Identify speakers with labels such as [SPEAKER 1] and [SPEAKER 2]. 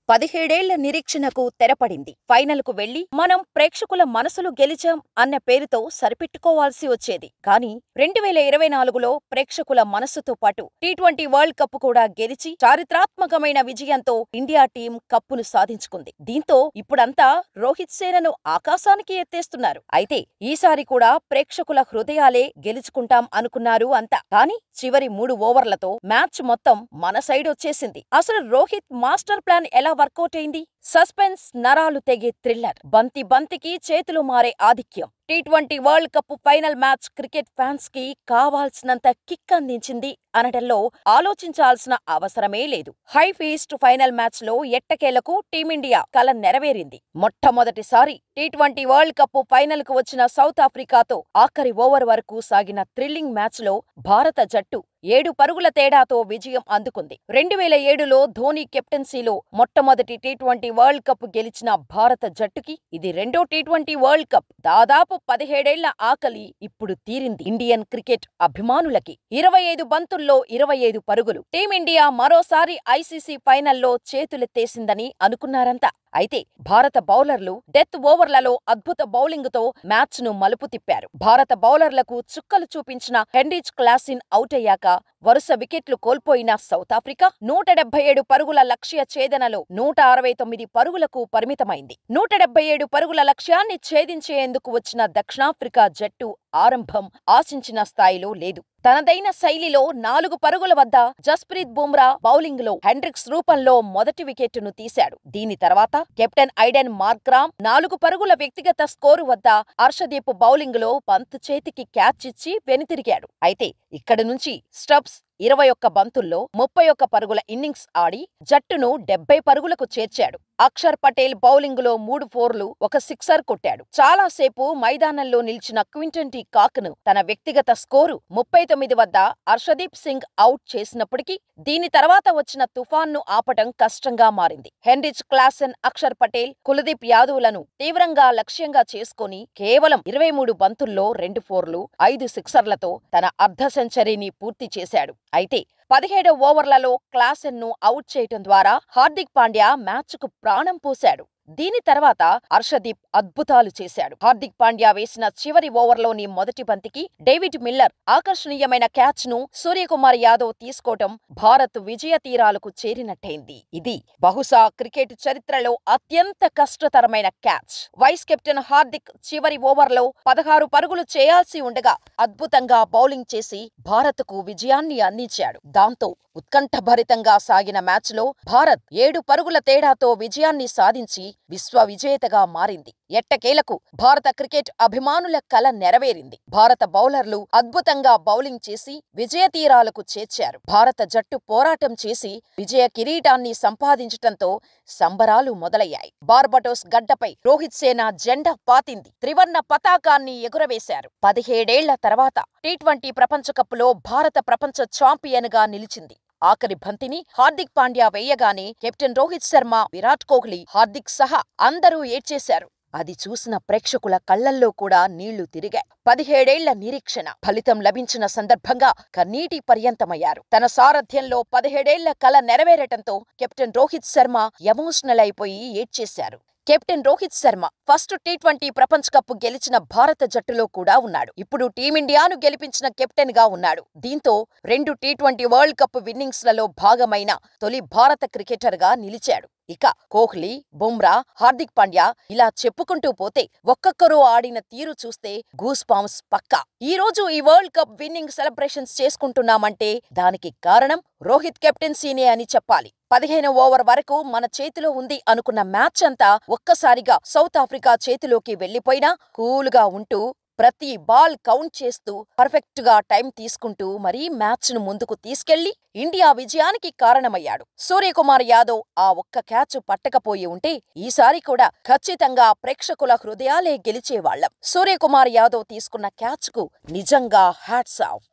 [SPEAKER 1] 17 ఏళ్ల నిరీక్షణకు తెరపడింది. ఫైనల్కు వెళ్లి మనం ప్రేక్షకుల మనసులు గెలిచాం అన్న పేరుతో సరిపెట్టుకోవాల్సి వచ్చేది. కానీ 2024లో ప్రేక్షకుల మనస్సుతో పాటు టీ20 వరల్డ్ కప్ కూడా గెలిచి చారిత్రాత్మకమైన విజయంతో ఇండియా టీం కప్పును సాధించుకుంది. దీంతో ఇప్పుడంతా రోహిత్ సేనను ఆకాశానికి ఎత్తేస్తున్నారు. అయితే ఈసారి కూడా ప్రేక్షకుల హృదయాలే గెలుచుకుంటాం అనుకున్నారు అంతా. కానీ చివరి 3 ఓవర్లతో మ్యాచ్ మొత్తం మన సైడ్ వచ్చేసింది. అసలు రోహిత్ మాస్టర్ ప్లాన్ ఎలా వర్కౌట్ అయింది? సస్పెన్స్, నరాలు తెగే థ్రిల్లర్, బంతికి చేతులు మారే ఆధిక్యం. టీ20 world cup final match cricket fans కి కావాల్సినంత కిక్ అందించింది అనటంలో ఆలోచించాల్సిన అవసరమే లేదు. హై ఫీస్ట్ ఫైనల్ మ్యాచ్ లో ఎట్టకేలకు టీమిండియా కల నెరవేరింది. మొట్టమొదటిసారి టీ20 వరల్డ్ కప్ ఫైనల్ కు వచ్చిన సౌత్ ఆఫ్రికాతో ఆఖరి ఓవర్ వరకు సాగిన థ్రిల్లింగ్ మ్యాచ్ లో భారత జట్టు 7 పరుగుల తేడాతో విజయం అందుకుంది. 2007లో ధోనీ కెప్టెన్సీలో మొట్టమొదటి టీ20 వరల్డ్ కప్ గెలిచిన భారత జట్టుకి ఇది రెండో టీ20 వరల్డ్ కప్. దాదాపు 17 ఏళ్ల ఆకలి ఇప్పుడు తీరింది ఇండియన్ క్రికెట్ అభిమానులకి. 25 బంతుల్లో 25 పరుగులు. టీమిండియా మరోసారి ఐసీసీ ఫైనల్లో చేతులెత్తేసిందని అనుకున్నారంతా. అయితే భారత బౌలర్లు డెత్ ఓవర్లలో అద్భుత బౌలింగుతో మ్యాచ్ ను మలుపు తిప్పారు. భారత బౌలర్లకు చుక్కలు చూపించిన హెన్రిచ్ క్లాసెన్ అవుట్ అయ్యాక వరుస వికెట్లు కోల్పోయిన సౌత్ ఆఫ్రికా 177 పరుగుల లక్ష్య ఛేదనలో 169 పరుగులకు పరిమితమైంది. 177 పరుగుల లక్ష్యాన్ని ఛేదించేందుకు వచ్చిన దక్షిణాఫ్రికా జట్టు ఆరంభం ఆశించిన స్థాయిలో లేదు. తనదైన శైలిలో 4 పరుగుల వద్ద జస్ప్రీత్ బుమ్రా బౌలింగ్ లో హెండ్రిక్స్ రూపంలో మొదటి వికెట్టును తీశాడు. దీని తర్వాత కెప్టెన్ ఐడెన్ మార్క్రామ్ 4 పరుగుల వ్యక్తిగత స్కోరు వద్ద హర్షదీప్ బౌలింగ్ లో బంత్ చేతికి క్యాచ్ ఇచ్చి వెనుతిరిగాడు. అయితే ఇక్కడి నుంచి స్టబ్స్ 21 బంతుల్లో 31 పరుగుల ఇన్నింగ్స్ ఆడి జట్టును 70 పరుగులకు చేర్చాడు. అక్షర్ పటేల్ బౌలింగులో 3 ఫోర్లు, 1 సిక్సర్ కొట్టాడు. చాలాసేపు మైదానంలో నిలిచిన క్వింటన్ డి కాక్ ను తన వ్యక్తిగత స్కోరు 39 వద్ద హర్షదీప్ సింగ్ అవుట్ చేసినప్పటికీ దీని తర్వాత వచ్చిన తుఫాన్ను ఆపటం కష్టంగా మారింది. హెన్రిచ్ క్లాసెన్, అక్షర్ పటేల్, కుల్దీప్ యాదవ్లను తీవ్రంగా లక్ష్యంగా చేసుకుని కేవలం 23 బంతుల్లో 2 ఫోర్లు, 5 సిక్సర్లతో తన అర్ధ సెంచరీని పూర్తి చేశాడు. అయితే 17వ ఓవర్లలో క్లాసెన్ ను అవుట్ చేయటం ద్వారా హార్దిక్ పాండ్యా మ్యాచ్కు ప్రాణం పోశాడు. దీని తర్వాత హర్షదీప్ అద్భుతాలు చేశాడు. హార్దిక్ పాండ్యా వేసిన చివరి ఓవర్లోని మొదటి బంతికి డేవిడ్ మిల్లర్ ఆకర్షణీయమైన క్యాచ్ ను సూర్యకుమార్ యాదవ్ తీసుకోవటం భారత్ విజయ తీరాలకు చేరినట్టయింది. ఇది బహుశా క్రికెట్ చరిత్రలో అత్యంత కష్టతరమైన క్యాచ్. వైస్ కెప్టెన్ హార్దిక్ చివరి ఓవర్లో 16 పరుగులు చేయాల్సి ఉండగా అద్భుతంగా బౌలింగ్ చేసి భారత్కు విజయాన్ని అందించాడు. దాంతో ఉత్కంఠభరితంగా సాగిన మ్యాచ్లో భారత్ 7 పరుగుల తేడాతో విజయాన్ని సాధించి విశ్వ విజేతగా మారింది. ఎట్టకేలకు భారత క్రికెట్ అభిమానుల కల నెరవేరింది. భారత బౌలర్లు అద్భుతంగా బౌలింగ్ చేసి విజయ తీరాలకు చేర్చారు. భారత జట్టు పోరాటం చేసి విజయ కిరీటాన్ని సంపాదించటంతో సంబరాలు మొదలయ్యాయి. బార్బడోస్ గడ్డపై రోహిత్ సేన జెండా పాతింది. త్రివర్ణ పతాకాన్ని ఎగురవేశారు. 17 ఏళ్ల తర్వాత టీ20 ప్రపంచ కప్లో భారత ప్రపంచ ఛాంపియన్ గా నిలిచింది. ఆఖరి బంతిని హార్దిక్ పాండ్యా వేయగానే కెప్టెన్ రోహిత్ శర్మ, విరాట్ కోహ్లీ, హార్దిక్ సహా అందరూ ఏడ్చేశారు. అది చూసిన ప్రేక్షకుల కళ్లల్లో కూడా నీళ్లు తిరిగాయి. 17 ఏళ్ల నిరీక్షణ ఫలితం లభించిన సందర్భంగా కన్నీటి పర్యంతమయ్యారు. తన సారథ్యంలో 17 ఏళ్ల కల నెరవేరటంతో కెప్టెన్ రోహిత్ శర్మ ఎమోషనల్ అయిపోయి ఏడ్చేశారు. కెప్టెన్ రోహిత్ శర్మ ఫస్ట్ టీ20 ప్రపంచ కప్ గెలిచిన భారత జట్టులో కూడా ఉన్నాడు. ఇప్పుడు టీమిండియాను గెలిపించిన కెప్టెన్ గా ఉన్నాడు. దీంతో 2 టీ20 వరల్డ్ కప్ విన్నింగ్స్ లలో భాగమైన తొలి భారత క్రికెటర్ గా నిలిచాడు. ఇక కోహ్లీ, బుమ్రా, హార్దిక్ పాండ్యా ఇలా చెప్పుకుంటూ పోతే ఒక్కొక్కరు ఆడిన తీరు చూస్తే గూస్ బాంబ్స్ పక్కా. ఈ రోజు ఈ వరల్డ్ కప్ విన్నింగ్ సెలబ్రేషన్స్ చేసుకుంటున్నామంటే దానికి కారణం రోహిత్ కెప్టెన్సీనే అని చెప్పాలి. 15వ ఓవర్ వరకు మన చేతిలో ఉంది అనుకున్న మ్యాచ్ అంతా ఒక్కసారిగా సౌత్ ఆఫ్రికా చేతిలోకి వెళ్లిపోయినా కూల్గా ఉంటూ ప్రతి బాల్ కౌంట్ చేస్తూ పర్ఫెక్ట్ గా టైం తీసుకుంటూ మరీ మ్యాచ్ ను ముందుకు తీసుకెళ్లి ఇండియా విజయానికి కారణమయ్యాడు. సూర్యకుమార్ యాదవ్ ఆ ఒక్క క్యాచ్ పట్టకపోయి ఉంటే ఈసారి కూడా ఖచ్చితంగా ప్రేక్షకుల హృదయాలే గెలిచేవాళ్లం. సూర్యకుమార్ యాదవ్ తీసుకున్న క్యాచ్ కు నిజంగా హ్యాట్స్ ఆఫ్.